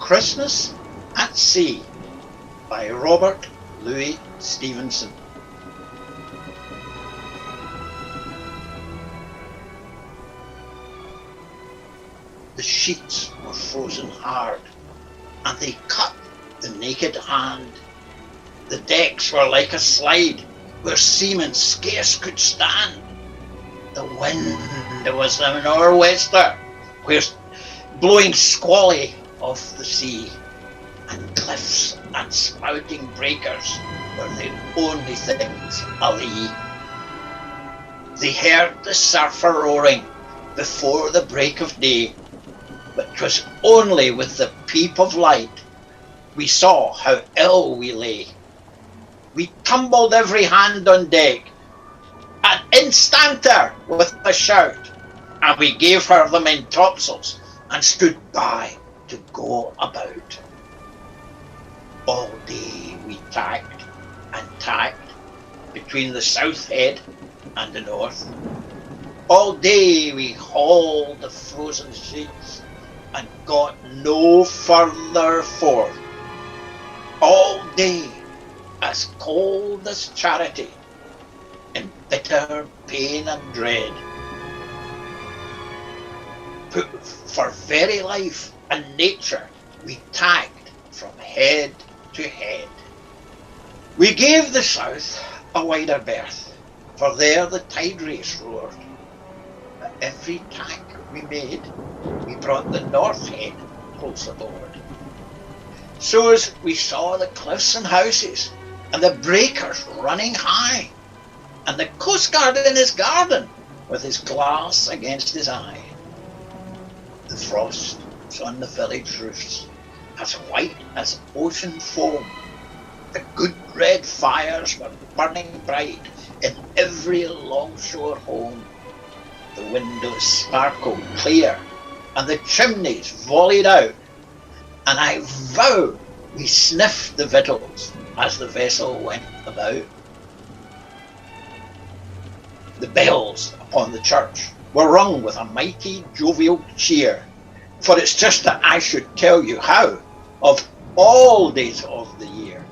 Christmas at Sea by Robert Louis Stevenson. The sheets were frozen hard, and they cut the naked hand. The decks were like a slide, where seamen scarce could stand. The wind was a nor'wester, where blowing squally off the sea, and cliffs and spouting breakers were the only things alee. They heard the surfer roaring before the break of day, but 'twas only with the peep of light we saw how ill we lay. We tumbled every hand on deck, and instanter with a shout, and we gave her the main topsails and stood by to go about. All day we tacked and tacked between the south head and the north. All day we hauled the frozen sheets and got no further forth. All day as cold as charity, in bitter pain and dread. Put for very life and nature we tacked from head to head. We gave the south a wider berth, for there the tide race roared. At every tack we made, we brought the north head close aboard. So as we saw the cliffs and houses, and the breakers running high, and the coastguard in his garden, with his glass against his eye. The frost was on the village roofs, as white as ocean foam. The good red fires were burning bright in every longshore home. The windows sparkled clear, and the chimneys volleyed out, and I vow we sniffed the victuals as the vessel went about. The bells upon the church were rung with a mighty jovial cheer, for it's just that I should tell you how, of all days of the year,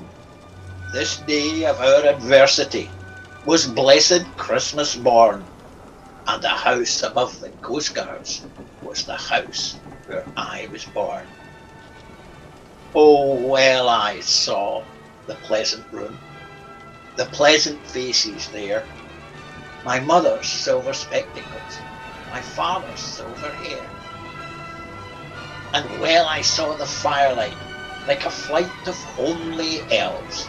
this day of our adversity was blessed Christmas born, and the house above the coastguards was the house where I was born. Oh, well I saw the pleasant room, the pleasant faces there, my mother's silver spectacles, my father's silver hair. And well I saw the firelight, like a flight of homely elves,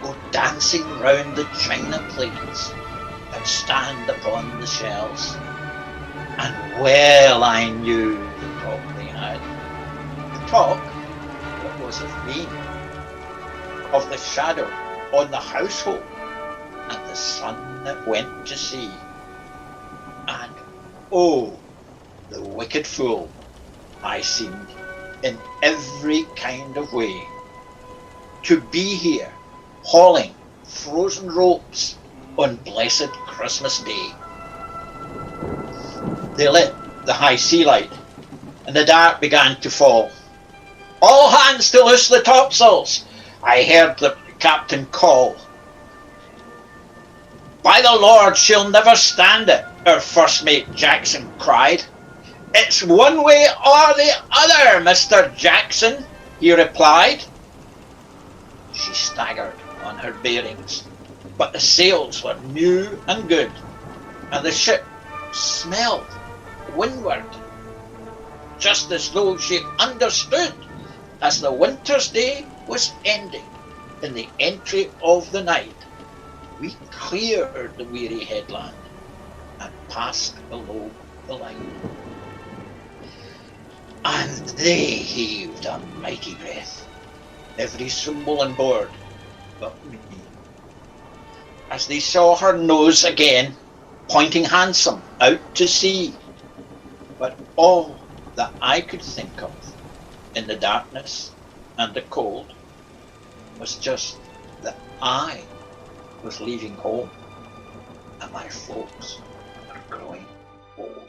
go dancing round the china plates and stand upon the shelves. And well I knew the talk they had, the talk that was of me, of the shadow on the household, and the sun that went to sea. And oh, the wicked fool I seemed in every kind of way, to be here hauling frozen ropes on blessed Christmas Day. They lit the high sea light, and the dark began to fall. All hands to loose the topsails, I heard the captain call. By the Lord, she'll never stand it, our first mate Jackson cried. It's one way or the other, Mr. Jackson, he replied. She staggered on her bearings, but the sails were new and good, and the ship smelled windward, just as though she understood, as the winter's day was ending in the entry of the night. We cleared the weary headland and passed below the line. And they heaved a mighty breath, every soul on board but me, as they saw her nose again pointing handsome out to sea. But all that I could think of in the darkness and the cold was just that I was leaving home and my folks were growing old.